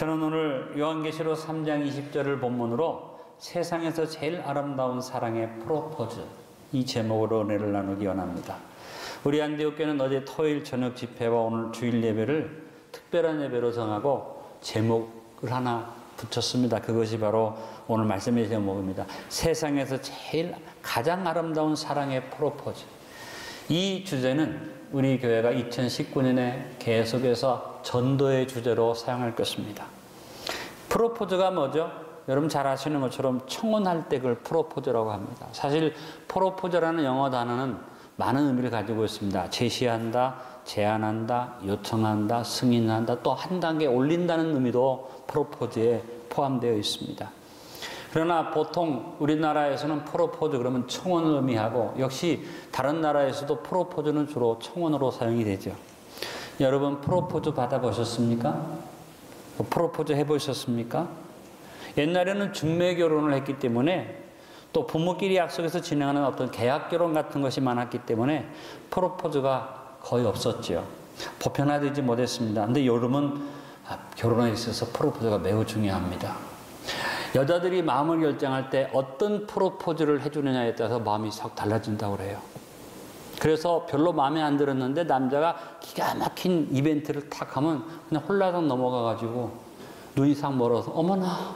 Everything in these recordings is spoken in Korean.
저는 오늘 요한계시록 3장 20절을 본문으로 세상에서 제일 아름다운 사랑의 프로포즈, 이 제목으로 은혜를 나누기 원합니다. 우리 안디옥교회는 어제 토요일 저녁 집회와 오늘 주일 예배를 특별한 예배로 정하고 제목을 하나 붙였습니다. 그것이 바로 오늘 말씀의 제목입니다. 세상에서 제일 가장 아름다운 사랑의 프로포즈. 이 주제는 우리 교회가 2019년에 계속해서 전도의 주제로 사용할 것입니다. 프로포즈가 뭐죠? 여러분 잘 아시는 것처럼 청혼할 때 그걸 프로포즈라고 합니다. 사실 프로포즈라는 영어 단어는 많은 의미를 가지고 있습니다. 제시한다, 제안한다, 요청한다, 승인한다, 또 한 단계 올린다는 의미도 프로포즈에 포함되어 있습니다. 그러나 보통 우리나라에서는 프로포즈 그러면 청혼을 의미하고, 역시 다른 나라에서도 프로포즈는 주로 청혼으로 사용이 되죠. 여러분 프로포즈 받아보셨습니까? 프로포즈 해보셨습니까? 옛날에는 중매 결혼을 했기 때문에, 또 부모끼리 약속해서 진행하는 어떤 계약 결혼 같은 것이 많았기 때문에 프로포즈가 거의 없었죠. 보편화되지 못했습니다. 근데 요즘은 결혼에 있어서 프로포즈가 매우 중요합니다. 여자들이 마음을 결정할 때 어떤 프로포즈를 해주느냐에 따라서 마음이 싹 달라진다고 그래요. 그래서 별로 마음에 안 들었는데 남자가 기가 막힌 이벤트를 탁 하면 그냥 홀라당 넘어가가지고 눈이 싹 멀어서 어머나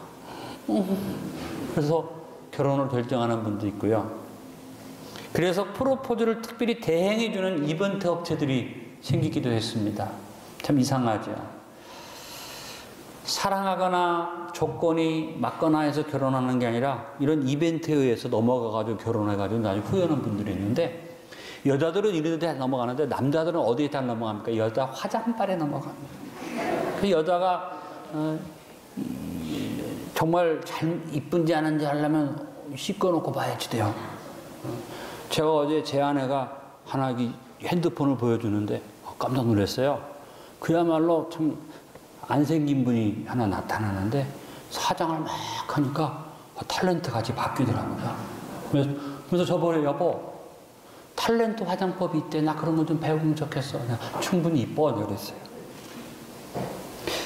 그래서 결혼을 결정하는 분도 있고요. 그래서 프로포즈를 특별히 대행해주는 이벤트 업체들이 생기기도 했습니다. 참 이상하죠. 사랑하거나 조건이 맞거나 해서 결혼하는 게 아니라 이런 이벤트에 의해서 넘어가가지고 결혼해가지고 나중에 후회하는 분들이 있는데, 여자들은 이런 데 넘어가는데 남자들은 어디에 다 넘어갑니까? 여자 화장발에 넘어갑니다. 그 여자가 정말 잘 이쁜지 아닌지 하려면 씻어놓고 봐야지 돼요. 제가 어제 제 아내가 하나 핸드폰을 보여주는데 깜짝 놀랐어요. 그야말로 참 안 생긴 분이 하나 나타나는데 화장을 막 하니까 탤런트 같이 바뀌더라고요. 그래서 저번에 여보 탤런트 화장법이 있대. 나 그런 거 좀 배우면 좋겠어. 그냥 충분히 이뻐 그랬어요.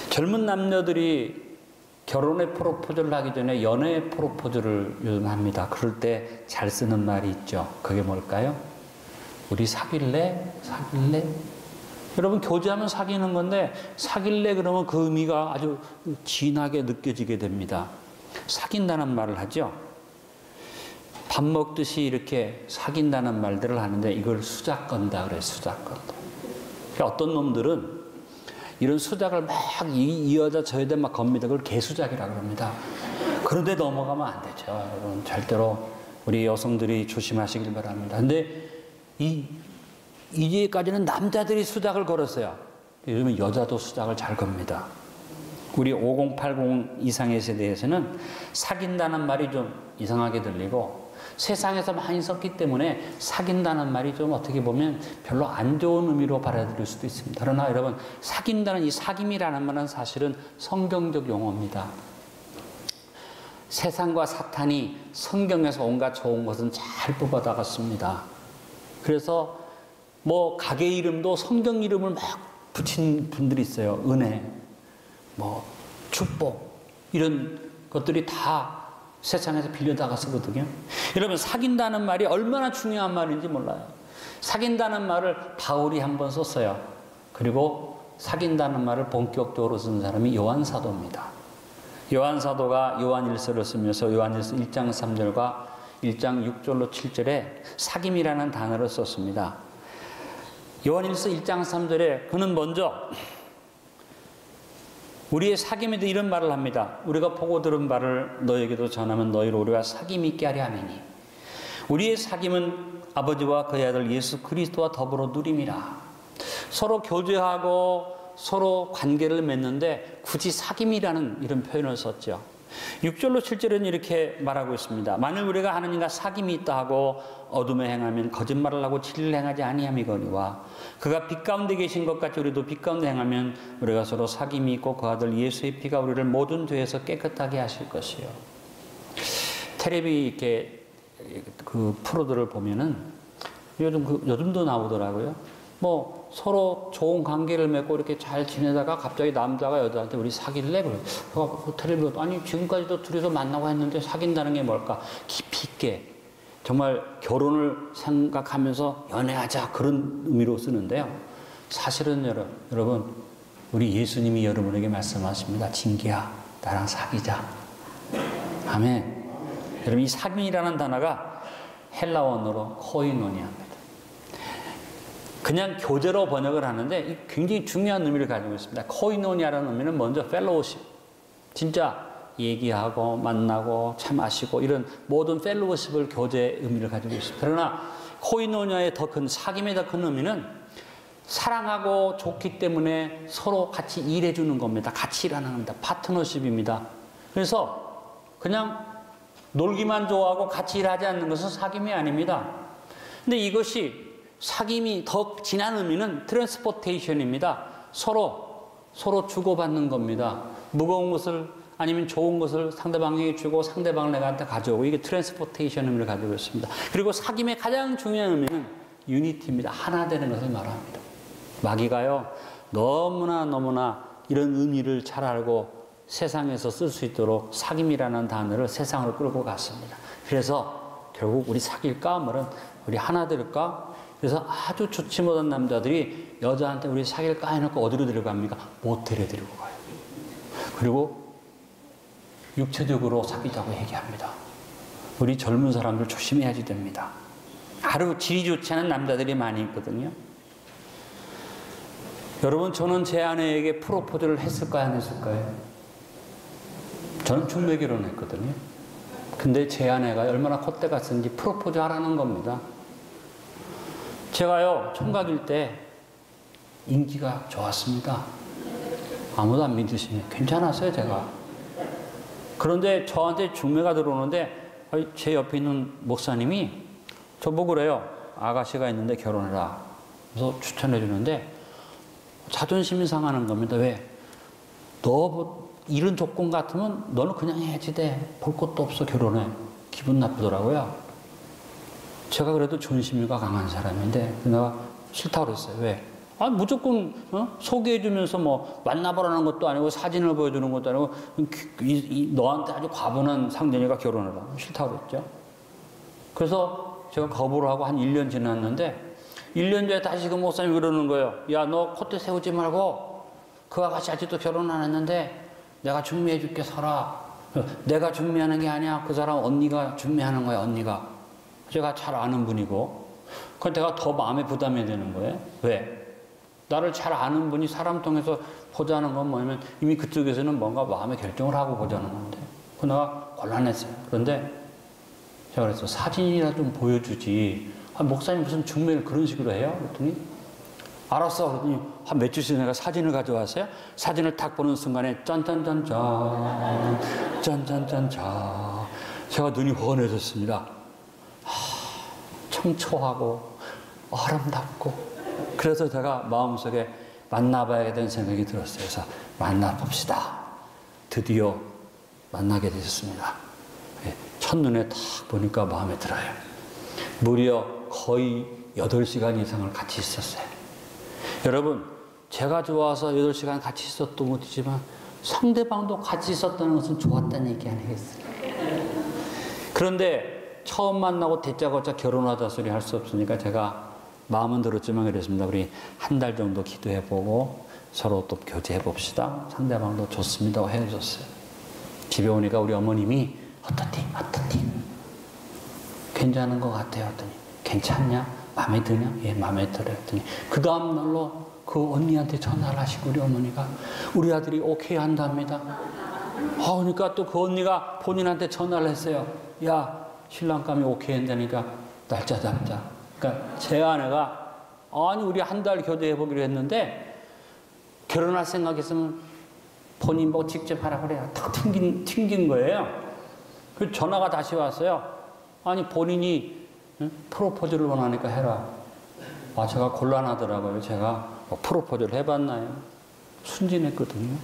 젊은 남녀들이 결혼의 프로포즈를 하기 전에 연애의 프로포즈를 요즘 합니다. 그럴 때 잘 쓰는 말이 있죠. 그게 뭘까요? 우리 사귈래? 사귈래? 여러분 교제하면 사귀는 건데, 사귈래 그러면 그 의미가 아주 진하게 느껴지게 됩니다. 사귄다는 말을 하죠. 밥 먹듯이 이렇게 사귄다는 말들을 하는데 이걸 수작 건다 그래요. 수작 건다. 그러니까 어떤 놈들은 이런 수작을 막 이 여자 저 여자 막 겁니다. 그걸 개수작이라고 합니다. 그런데 넘어가면 안 되죠. 여러분 절대로 우리 여성들이 조심하시길 바랍니다. 근데 이제까지는 남자들이 수작을 걸었어요. 요즘은 여자도 수작을 잘 겁니다. 우리 5080 이상의 세대에서는 사귄다는 말이 좀 이상하게 들리고, 세상에서 많이 썼기 때문에 사귄다는 말이 좀 어떻게 보면 별로 안 좋은 의미로 받아들일 수도 있습니다. 그러나 여러분 사귄다는 이 사귐이라는 말은 사실은 성경적 용어입니다. 세상과 사탄이 성경에서 온갖 좋은 것은 잘 뽑아다갔습니다. 그래서 뭐 가게 이름도 성경 이름을 막 붙인 분들이 있어요. 은혜, 뭐 축복, 이런 것들이 다 세상에서 빌려다가 쓰거든요. 여러분 사귄다는 말이 얼마나 중요한 말인지 몰라요. 사귄다는 말을 바울이 한번 썼어요. 그리고 사귄다는 말을 본격적으로 쓴 사람이 요한 사도입니다. 요한 사도가 요한일서를 쓰면서 요한일서 1장 3절과 1장 6절로 7절에 사귐이라는 단어를 썼습니다. 요한일서 1장 3절에 그는 먼저 우리의 사귐에도 이런 말을 합니다. 우리가 보고 들은 바를 너에게도 전하면 너희로 우리가 사귐 있게 하려 함이니 우리의 사귐은 아버지와 그의 아들 예수 그리스도와 더불어 누림이라. 서로 교제하고 서로 관계를 맺는데 굳이 사귐이라는 이런 표현을 썼죠. 6절로 7절은 이렇게 말하고 있습니다. 만일 우리가 하느님과 사귐이 있다 하고 어둠에 행하면 거짓말을 하고 진리를 행하지 아니함이거니와 그가 빛 가운데 계신 것 같이 우리도 빛 가운데 행하면 우리가 서로 사귐이 있고 그 아들 예수의 피가 우리를 모든 죄에서 깨끗하게 하실 것이요. 텔레비 이렇게 그 프로들을 보면은 요즘도 나오더라고요. 뭐 서로 좋은 관계를 맺고 이렇게 잘 지내다가 갑자기 남자가 여자한테 우리 사귈래? 그래. 호텔을 불러. 아니 지금까지도 둘이서 만나고 했는데 사귄다는 게 뭘까? 깊이 있게 정말 결혼을 생각하면서 연애하자 그런 의미로 쓰는데요. 사실은 여러분 우리 예수님이 여러분에게 말씀하십니다. 진기야 나랑 사귀자. 아멘. 여러분 이 사귐이라는 단어가 헬라 원어로 코이노니아입니다. 그냥 교제로 번역을 하는데 굉장히 중요한 의미를 가지고 있습니다. 코이노니아라는 의미는 먼저 펠로우십, 진짜 얘기하고 만나고 차 마시고 이런 모든 펠로우십을 교제의 의미를 가지고 있습니다. 그러나 코이노니아의 더 큰 사귐의 더 큰 의미는 사랑하고 좋기 때문에 서로 같이 일해주는 겁니다. 같이 일하는 겁니다. 파트너십입니다. 그래서 그냥 놀기만 좋아하고 같이 일하지 않는 것은 사귐이 아닙니다. 근데 이것이 사귐이 더 진한 의미는 트랜스포테이션입니다. 서로 주고받는 겁니다. 무거운 것을 아니면 좋은 것을 상대방에게 주고 상대방을 내가한테 가져오고 이게 트랜스포테이션 의미를 가지고 있습니다. 그리고 사귐의 가장 중요한 의미는 유니티입니다. 하나 되는 것을 말합니다. 마귀가요 너무나 이런 의미를 잘 알고 세상에서 쓸 수 있도록 사귐이라는 단어를 세상으로 끌고 갔습니다. 그래서 결국 우리 사귈까 말은 우리 하나 될까? 그래서 아주 좋지 못한 남자들이 여자한테 우리 사귈까 해놓고 어디로 데려갑니까? 모텔에 데리고 가요. 그리고 육체적으로 사귀자고 얘기합니다. 우리 젊은 사람들 조심해야지 됩니다. 하루 질이 좋지 않은 남자들이 많이 있거든요. 여러분 저는 제 아내에게 프로포즈를 했을까요? 안 했을까요? 저는 중매 결혼했거든요. 근데 제 아내가 얼마나 콧대가 쓴지 프로포즈 하라는 겁니다. 제가요 총각일 때 인기가 좋았습니다. 아무도 안 믿으시네. 괜찮았어요 제가. 그런데 저한테 중매가 들어오는데 제 옆에 있는 목사님이 저보고 그래요. 아가씨가 있는데 결혼해라. 그래서 추천해 주는데 자존심이 상하는 겁니다. 왜? 너 이런 조건 같으면 너는 그냥 해야지 돼. 볼 것도 없어 결혼해. 기분 나쁘더라고요. 제가 그래도 존심이가 강한 사람인데 내가 싫다고 그랬어요. 왜? 무조건 소개해주면서 뭐 만나보라는 것도 아니고 사진을 보여주는 것도 아니고 너한테 아주 과분한 상대니까 결혼해라. 싫다고 그랬죠. 그래서 제가 거부를 하고 한 1년 지났는데 1년 뒤에 다시 그 목사님이 그러는 거예요. 야, 너 콧대 세우지 말고 그 아가씨 아직도 결혼 안 했는데 내가 중매해 줄게 살아. 내가 중매하는 게 아니야. 그 사람 언니가 중매하는 거야. 언니가. 제가 잘 아는 분이고 그래서 내가 더 마음에 부담이 되는 거예요. 왜? 나를 잘 아는 분이 사람 통해서 보자는 건 뭐냐면 이미 그쪽에서는 뭔가 마음의 결정을 하고 보자는 건데 그 내가 곤란했어요. 그런데 제가 그랬어. 사진이라도 좀 보여주지. 목사님 무슨 중매를 그런 식으로 해요? 그랬더니 알았어. 그랬더니 한 몇 주 전에 내가 사진을 가져왔어요. 사진을 딱 보는 순간에 짠짠짠짠 짠짠짠짠 제가 눈이 환해졌습니다. 청초하고 아름답고 그래서 제가 마음속에 만나봐야 되는 생각이 들었어요. 그래서 만나봅시다. 드디어 만나게 되셨습니다. 첫눈에 딱 보니까 마음에 들어요. 무려 거의 8시간 이상을 같이 있었어요. 여러분, 제가 좋아서 8시간 같이 있었도 못이지만 상대방도 같이 있었다는 것은 좋았다는 얘기 아니겠어요? 그런데 처음 만나고 대짜고짜 결혼하자 소리 할 수 없으니까 제가 마음은 들었지만 그랬습니다. 우리 한 달 정도 기도해보고 서로 또 교제해봅시다. 상대방도 좋습니다. 헤어졌어요. 집에 오니까 우리 어머님이 어떻디? 괜찮은 것 같아요. 했더니 괜찮냐? 마음에 드냐? 예, 마음에 들어요. 했더니 그 다음 날로 그 언니한테 전화를 하시고 우리 어머니가 우리 아들이 오케이 한답니다. 그러니까 또 그 언니가 본인한테 전화를 했어요. 야, 신랑감이 오케이 한다니까 날짜 잡자. 그러니까 제 아내가 아니 우리 한 달 교제해보기로 했는데 결혼할 생각했으면 본인 보고 직접 하라 그래요. 탁 튕긴 거예요. 그 전화가 다시 왔어요. 아니 본인이 프로포즈를 원하니까 해라. 제가 곤란하더라고요. 제가 프로포즈를 해봤나요? 순진했거든요.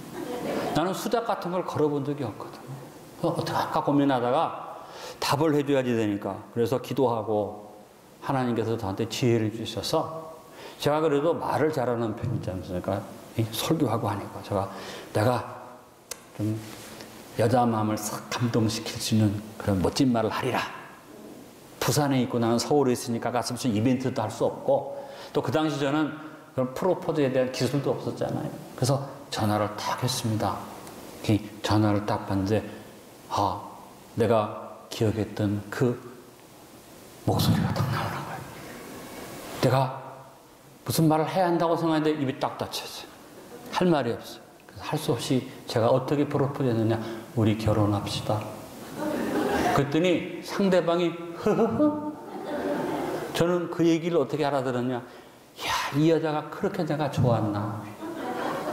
나는 수작 같은 걸 걸어본 적이 없거든요. 어떻게 할까 고민하다가 답을 해줘야지 되니까 그래서 기도하고 하나님께서 저한테 지혜를 주셔서 제가 그래도 말을 잘하는 편이지 않습니까? 설교하고 하니까 내가 좀 여자 마음을 싹 감동시킬 수 있는 그런 멋진 말을 하리라. 부산에 있고 나는 서울에 있으니까 가서 무슨 이벤트도 할 수 없고, 또 그 당시 저는 그런 프로포즈에 대한 기술도 없었잖아요. 그래서 전화를 딱 했습니다. 전화를 딱 봤는데, 내가 기억했던 그 목소리가 딱 나오는 거예요. 내가 무슨 말을 해야 한다고 생각했는데 입이 딱 닫혔어요. 할 말이 없어요. 그래서 할 수 없이 제가 어떻게 프로포즈 했느냐, 우리 결혼합시다. 그랬더니 상대방이 흐흐흐. 저는 그 얘기를 어떻게 알아들었냐, 이 여자가 그렇게 내가 좋았나,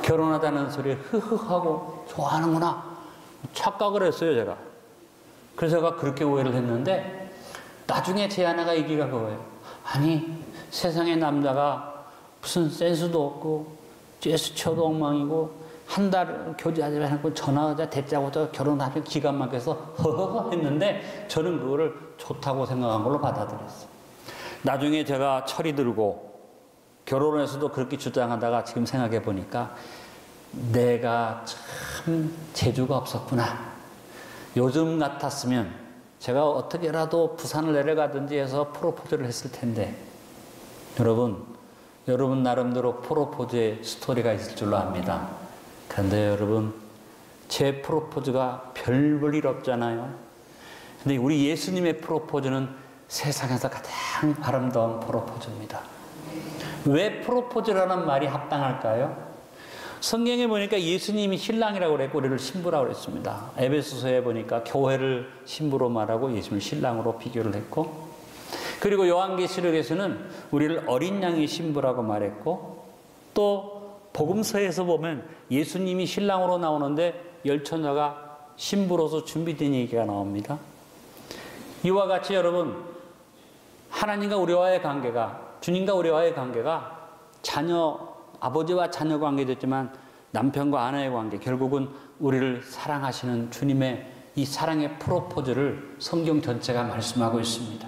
결혼하자는 소리에 흐흐하고 좋아하는구나 착각을 했어요, 제가. 그래서 제가 그렇게 오해를 했는데, 나중에 제 아내가 얘기가 그거예요. 아니, 세상에 남자가 무슨 센스도 없고 제스처도 엉망이고 한 달 교제하지 않고 전화하자 대짜고자 결혼하면 기가 막혀서 허허허 했는데, 저는 그거를 좋다고 생각한 걸로 받아들였어요. 나중에 제가 철이 들고 결혼해서도 그렇게 주장하다가 지금 생각해 보니까 내가 참 재주가 없었구나. 요즘 같았으면 제가 어떻게라도 부산을 내려가든지 해서 프로포즈를 했을 텐데, 여러분 나름대로 프로포즈의 스토리가 있을 줄로 압니다. 그런데 여러분, 제 프로포즈가 별 볼 일 없잖아요. 근데 우리 예수님의 프로포즈는 세상에서 가장 아름다운 프로포즈입니다. 왜 프로포즈라는 말이 합당할까요? 성경에 보니까 예수님이 신랑이라고 그랬고 우리를 신부라고 그랬습니다. 에베소서에 보니까 교회를 신부로 말하고 예수님을 신랑으로 비교를 했고, 그리고 요한계시록에서는 우리를 어린 양의 신부라고 말했고, 또 복음서에서 보면 예수님이 신랑으로 나오는데 열처녀가 신부로서 준비된 얘기가 나옵니다. 이와 같이 여러분, 하나님과 우리와의 관계가, 주님과 우리와의 관계가 아버지와 자녀 관계됐지만 남편과 아내의 관계, 결국은 우리를 사랑하시는 주님의 이 사랑의 프로포즈를 성경 전체가 말씀하고 있습니다.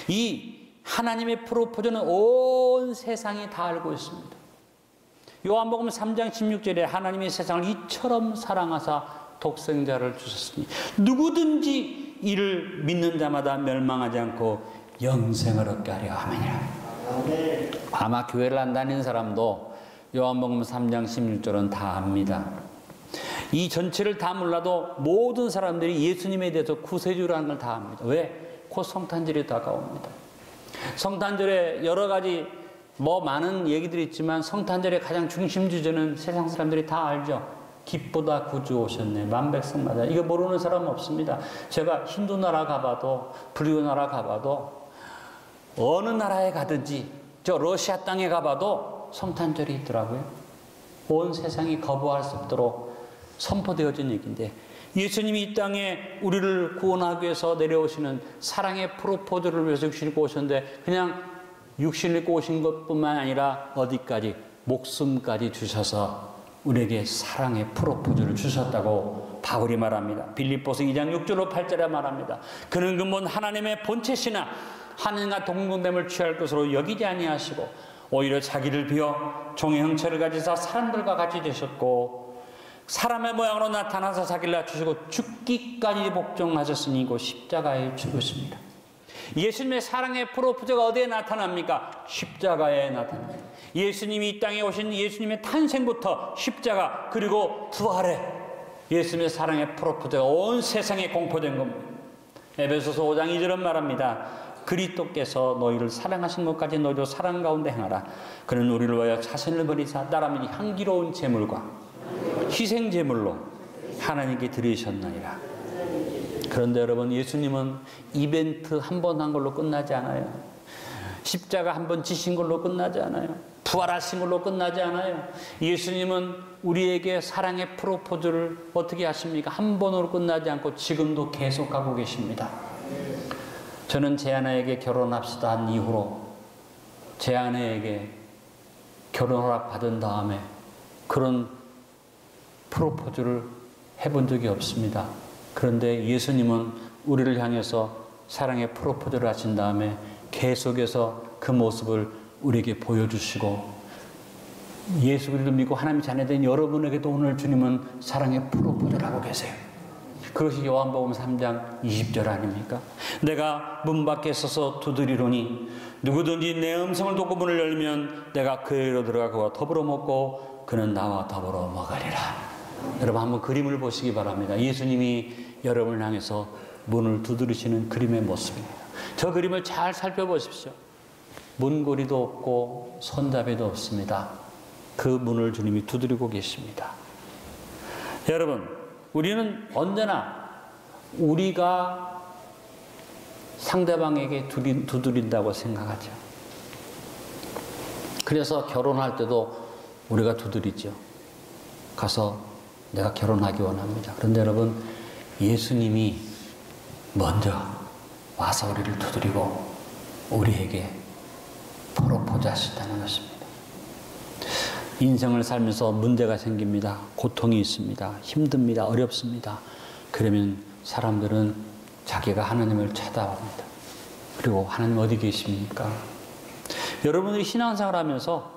이 하나님의 프로포즈는 온 세상이 다 알고 있습니다. 요한복음 3장 16절에 하나님이 세상을 이처럼 사랑하사 독생자를 주셨으니 누구든지 이를 믿는 자마다 멸망하지 않고 영생을 얻게 하려 하느니라. 아마 교회를 안 다니는 사람도 요한복음 3장 16절은 다 압니다. 이 전체를 다 몰라도 모든 사람들이 예수님에 대해서 구세주라는 걸 다 압니다. 왜? 곧 성탄절이 다가옵니다. 성탄절에 여러 가지 많은 얘기들이 있지만 성탄절의 가장 중심 주제는 세상 사람들이 다 알죠. 기쁘다 구주 오셨네, 만백성마다. 이거 모르는 사람은 없습니다. 제가 힌두 나라 가봐도, 불교 나라 가봐도, 어느 나라에 가든지, 저 러시아 땅에 가봐도 성탄절이 있더라고요. 온 세상이 거부할 수 없도록 선포되어진 얘기인데, 예수님이 이 땅에 우리를 구원하기 위해서 내려오시는 사랑의 프로포즈를 위해서 육신을 입고 오셨는데, 그냥 육신을 입고 오신 것뿐만 아니라 어디까지? 목숨까지 주셔서 우리에게 사랑의 프로포즈를 주셨다고 바울이 말합니다. 빌립보서 2장 6절로 8절에 말합니다. 그는 근본 하나님의 본체시나 하나님과 동등됨을 취할 것으로 여기지 아니하시고 오히려 자기를 비워 종의 형체를 가지사 사람들과 같이 되셨고 사람의 모양으로 나타나서 자기를 낮추시고 죽기까지 복종하셨으니 이곳 십자가에 죽으십니다. 예수님의 사랑의 프로포즈가 어디에 나타납니까? 십자가에 나타납니다. 예수님이 이 땅에 오신 예수님의 탄생부터 십자가, 그리고 부활에 예수님의 사랑의 프로포즈가 온 세상에 공포된 겁니다. 에베소서 5장 2절은 말합니다. 그리스도께서 너희를 사랑하신 것까지 너희도 사랑 가운데 행하라. 그는 우리를 위하여 자신을 버리사 나라면 향기로운 제물과 희생 제물로 하나님께 드리셨나이다. 그런데 여러분, 예수님은 이벤트 한 번 한 걸로 끝나지 않아요. 십자가 한 번 지신 걸로 끝나지 않아요. 부활하신 걸로 끝나지 않아요. 예수님은 우리에게 사랑의 프로포즈를 어떻게 하십니까? 한 번으로 끝나지 않고 지금도 계속하고 계십니다. 저는 제 아내에게 결혼합시다 한 이후로 제 아내에게 결혼 허락 받은 다음에 그런 프로포즈를 해본 적이 없습니다. 그런데 예수님은 우리를 향해서 사랑의 프로포즈를 하신 다음에 계속해서 그 모습을 우리에게 보여주시고 예수 그리스도 믿고 하나님의 자녀된 여러분에게도 오늘 주님은 사랑의 프로포즈를 하고 계세요. 그것이 요한복음 3장 20절 아닙니까? 내가 문 밖에 서서 두드리노니 누구든지 내 음성을 듣고 문을 열면 내가 그에게로 들어가 그와 더불어 먹고 그는 나와 더불어 먹으리라. 여러분 한번 그림을 보시기 바랍니다. 예수님이 여러분을 향해서 문을 두드리시는 그림의 모습입니다. 저 그림을 잘 살펴보십시오. 문고리도 없고 손잡이도 없습니다. 그 문을 주님이 두드리고 계십니다. 여러분, 우리는 언제나 우리가 상대방에게 두드린다고 생각하죠. 그래서 결혼할 때도 우리가 두드리죠. 가서 내가 결혼하기 원합니다. 그런데 여러분, 예수님이 먼저 와서 우리를 두드리고 우리에게 프로포즈 하신다는 것입니다. 인생을 살면서 문제가 생깁니다. 고통이 있습니다. 힘듭니다. 어렵습니다. 그러면 사람들은 자기가 하나님을 찾아옵니다. 그리고 하나님 어디 계십니까? 여러분들이 신앙생활 하면서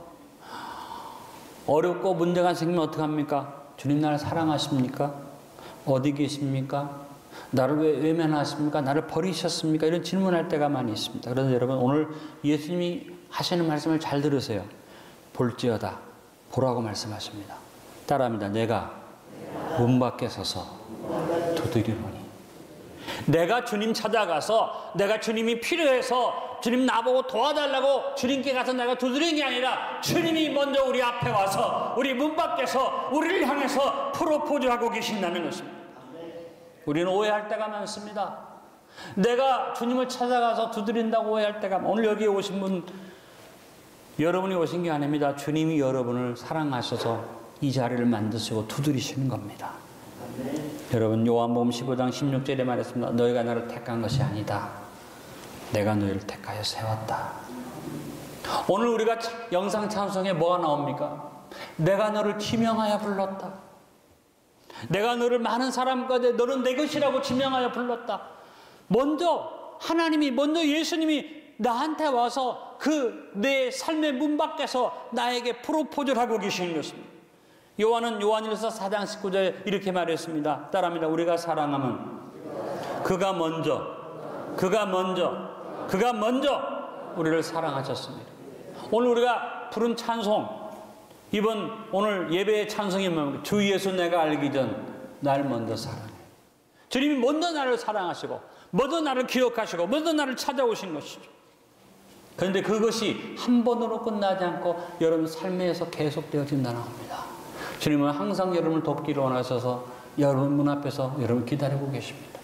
어렵고 문제가 생기면 어떡합니까? 주님 나를 사랑하십니까? 어디 계십니까? 나를 왜 외면하십니까? 나를 버리셨습니까? 이런 질문할 때가 많이 있습니다. 그래서 여러분 오늘 예수님이 하시는 말씀을 잘 들으세요. 볼지어다. 보라고 말씀하십니다. 따라합니다. 내가 문 밖에 서서 두드리노니. 내가 주님 찾아가서 내가 주님이 필요해서 주님 나보고 도와달라고 주님께 가서 내가 두드리는 게 아니라 주님이 먼저 우리 앞에 와서 우리 문 밖에서 우리를 향해서 프로포즈하고 계신다는 것입니다. 우리는 오해할 때가 많습니다. 내가 주님을 찾아가서 두드린다고 오해할 때가 오늘 여기에 오신 분 여러분이 오신 게 아닙니다. 주님이 여러분을 사랑하셔서 이 자리를 만드시고 두드리시는 겁니다. 여러분 요한복음 15장 16절에 말했습니다. 너희가 나를 택한 것이 아니다. 내가 너희를 택하여 세웠다. 오늘 우리가 영상 찬송에 뭐가 나옵니까? 내가 너를 지명하여 불렀다. 내가 너를 많은 사람 가운데 너는 내 것이라고 지명하여 불렀다. 먼저 하나님이 먼저 예수님이 나한테 와서 그 내 삶의 문 밖에서 나에게 프로포즈를 하고 계시는 것입니다. 요한은 요한일서 4장 19절에 이렇게 말했습니다. 따라합니다. 우리가 사랑하면 그가 먼저 우리를 사랑하셨습니다. 오늘 우리가 부른 찬송 이번 오늘 예배의 찬송이 뭡니까? 주 예수 내가 알기 전 날 먼저 사랑해. 주님이 먼저 나를 사랑하시고 먼저 나를 기억하시고 먼저 나를 찾아오신 것이죠. 그런데 그것이 한 번으로 끝나지 않고 여러분 삶에서 계속되어진다는 겁니다. 주님은 항상 여러분을 돕기를 원하셔서 여러분 문 앞에서 여러분 기다리고 계십니다.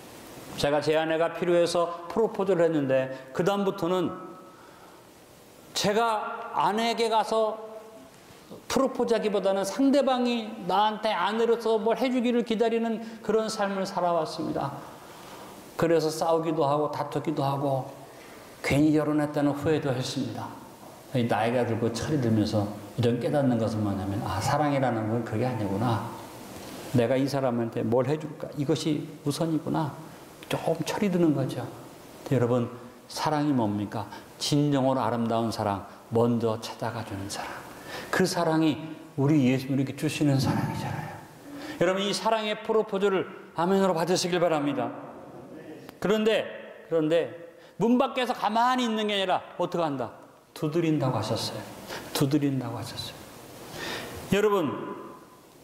제가 제 아내가 필요해서 프로포즈를 했는데 그 다음부터는 제가 아내에게 가서 프로포즈하기보다는 상대방이 나한테 아내로서 뭘 해주기를 기다리는 그런 삶을 살아왔습니다. 그래서 싸우기도 하고 다투기도 하고 괜히 결혼했다는 후회도 했습니다. 나이가 들고 철이 들면서 이런 깨닫는 것은 뭐냐면 사랑이라는 건 그게 아니구나. 내가 이 사람한테 뭘 해줄까? 이것이 우선이구나. 조금 철이 드는 거죠. 여러분 사랑이 뭡니까? 진정으로 아름다운 사랑, 먼저 찾아가주는 사랑. 그 사랑이 우리 예수님에게 주시는 사랑이잖아요. 여러분 이 사랑의 프로포즈를 아멘으로 받으시길 바랍니다. 그런데 문 밖에서 가만히 있는 게 아니라 어떻게 한다? 두드린다고 하셨어요. 두드린다고 하셨어요. 여러분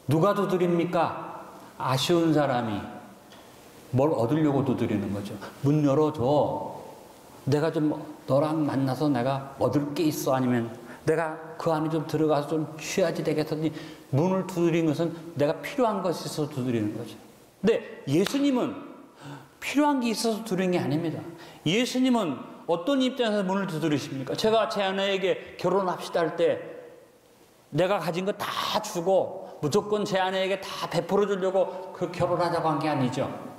누가 두드립니까? 아쉬운 사람이 뭘 얻으려고 두드리는 거죠. 문 열어줘. 내가 좀 너랑 만나서 내가 얻을 게 있어. 아니면 내가 그 안에 좀 들어가서 좀 쉬어야지 되겠더니 문을 두드리는 것은 내가 필요한 것이 있어서 두드리는 거죠. 근데 예수님은 필요한 게 있어서 두드리는 게 아닙니다. 예수님은 어떤 입장에서 문을 두드리십니까? 제가 제 아내에게 결혼합시다 할 때 내가 가진 거 다 주고 무조건 제 아내에게 다 베풀어 주려고 그 결혼하자고 한 게 아니죠.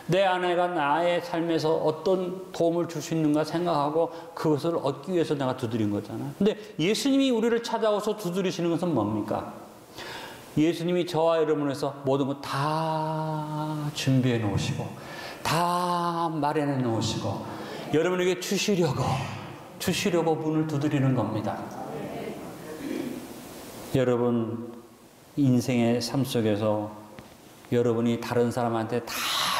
내 아내가 나의 삶에서 어떤 도움을 줄 수 있는가 생각하고 그것을 얻기 위해서 내가 두드린 거잖아요. 근데 예수님이 우리를 찾아와서 두드리시는 것은 뭡니까? 예수님이 저와 여러분을 위해서 모든 것 다 준비해 놓으시고 다 마련해 놓으시고 여러분에게 주시려고 주시려고 문을 두드리는 겁니다. 여러분 인생의 삶 속에서 여러분이 다른 사람한테 다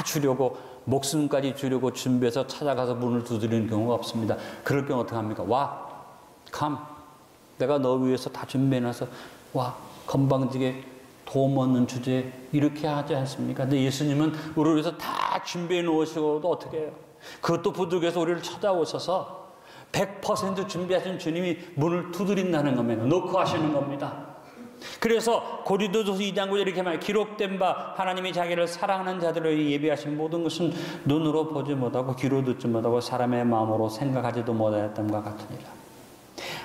주려고 목숨까지 주려고 준비해서 찾아가서 문을 두드리는 경우가 없습니다. 그럴 경우 어떻게 합니까? 와, come. 내가 너 위해서 다 준비해놔서 와, 건방지게 도움 얻는 주제에 이렇게 하지 않습니까? 근데 예수님은 우리를 위해서 다 준비해 놓으시고도 어떻게 해요? 그것도 부득이해서 우리를 찾아오셔서 100% 준비하신 주님이 문을 두드린다는 겁니다. 놓고 하시는 겁니다. 그래서 고린도전서 2장 9절에 이렇게 말해요. 기록된 바 하나님이 자기를 사랑하는 자들을 예비하신 모든 것은 눈으로 보지 못하고 귀로 듣지 못하고 사람의 마음으로 생각하지도 못하였던가 같으니라.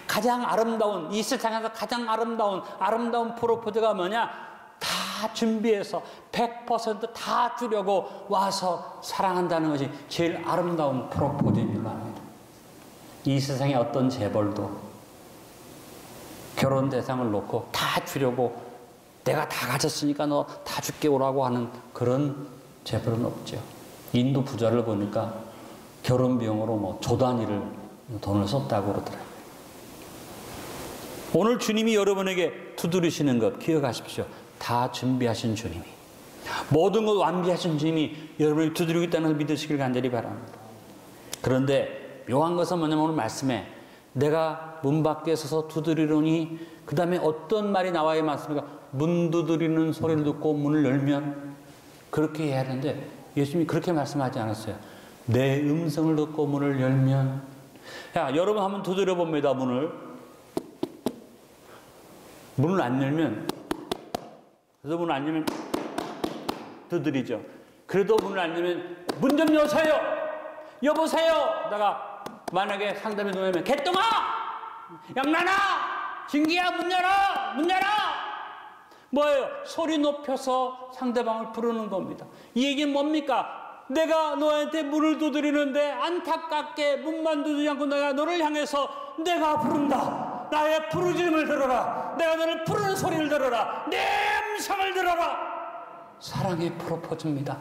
가장 아름다운, 이 세상에서 가장 아름다운 프로포즈가 뭐냐? 다 준비해서 100% 주려고 와서 사랑한다는 것이 제일 아름다운 프로포즈인 줄 압니다. 이 세상의 어떤 재벌도 결혼 대상을 놓고 다 주려고 내가 다 가졌으니까 너 다 줄게 오라고 하는 그런 재벌은 없죠. 인도 부자를 보니까 결혼 비용으로 뭐 조 단위를 돈을 썼다고 그러더라고요. 오늘 주님이 여러분에게 두드리시는 것 기억하십시오. 다 준비하신 주님이, 모든 것 완비하신 주님이 여러분이 두드리고 있다는 걸 믿으시길 간절히 바랍니다. 그런데 묘한 것은 뭐냐면 오늘 말씀에 내가 문 밖에 서서 두드리노니 그 다음에 어떤 말이 나와야 맞습니까? 문 두드리는 소리를 듣고 문을 열면 그렇게 해야 하는데 예수님이 그렇게 말씀하지 않았어요. 내 음성을 듣고 문을 열면. 야, 여러분 한번 두드려 봅니다. 문을 안 열면, 그래서 문을 안 열면 두드리죠. 그래도 문을 안 열면 문 좀 여세요, 여보세요. 다가 만약에 상담이 누우면 개똥아, 양란아, 진기야, 문 열어. 뭐예요? 소리 높여서 상대방을 부르는 겁니다. 이 얘기는 뭡니까? 내가 너한테 문을 두드리는데 안타깝게 문만 두드리지 않고 내가 너를 향해서 내가 부른다. 나의 부르짖음을 들어라. 내가 너를 부르는 소리를 들어라. 내 음성을 들어라. 사랑의 프로포즈입니다.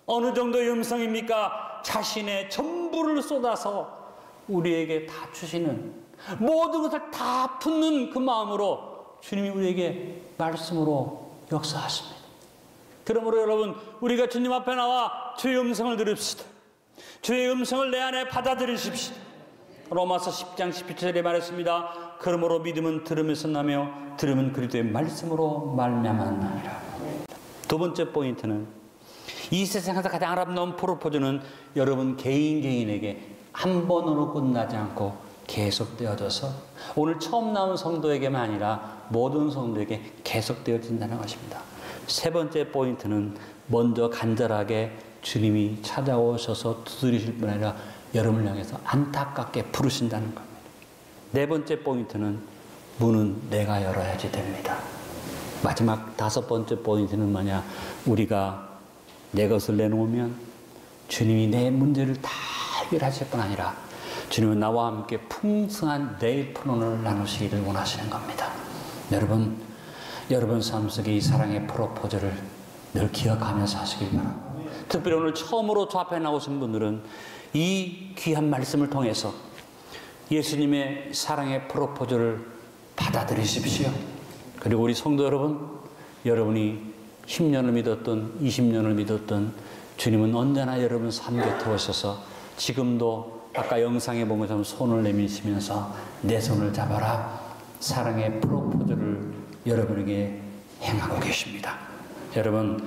어느 정도의 음성입니까? 자신의 전부를 쏟아서 우리에게 다 주시는, 모든 것을 다 붓는 그 마음으로 주님이 우리에게 말씀으로 역사하십니다. 그러므로 여러분, 우리가 주님 앞에 나와 주의 음성을 들읍시다. 주의 음성을 내 안에 받아들이십시오. 로마서 10장 17절에 말했습니다. 그러므로 믿음은 들음에서 나며 들음은 그리스도의 말씀으로 말미암았느니라. 두 번째 포인트는 이 세상에서 가장 아름다운 프로포즈는 여러분 개인에게 한 번으로 끝나지 않고 계속되어져서 오늘 처음 나온 성도에게만 아니라 모든 성도에게 계속되어진다는 것입니다. 세 번째 포인트는 먼저 간절하게 주님이 찾아오셔서 두드리실 뿐 아니라 여러분을 향해서 안타깝게 부르신다는 겁니다. 네 번째 포인트는 문은 내가 열어야지 됩니다. 마지막 다섯 번째 포인트는 뭐냐? 우리가 내 것을 내놓으면 주님이 내 문제를 다 해결하실 뿐 아니라 주님은 나와 함께 풍성한 내 푸른을 나누시기를 원하시는 겁니다. 여러분 삶 속에 이 사랑의 프로포즈를 늘 기억하면서 하시길 바랍니다. 특별히 오늘 처음으로 저 앞에 나오신 분들은 이 귀한 말씀을 통해서 예수님의 사랑의 프로포즈를 받아들이십시오. 그리고 우리 성도 여러분이 10년을 믿었던 20년을 믿었던 주님은 언제나 여러분 삶 곁에 오셔서 지금도 아까 영상에 본 것처럼 손을 내미시면서 내 손을 잡아라, 사랑의 프로포즈를 여러분에게 행하고 계십니다. 여러분,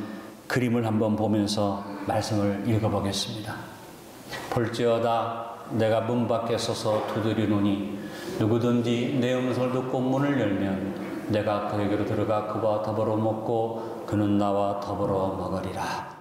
그림을 한번 보면서 말씀을 읽어보겠습니다. 볼지어다 내가 문 밖에 서서 두드리노니 누구든지 내 음성을 듣고 문을 열면 내가 그에게로 들어가 그와 더불어 먹고 그는 나와 더불어 먹으리라.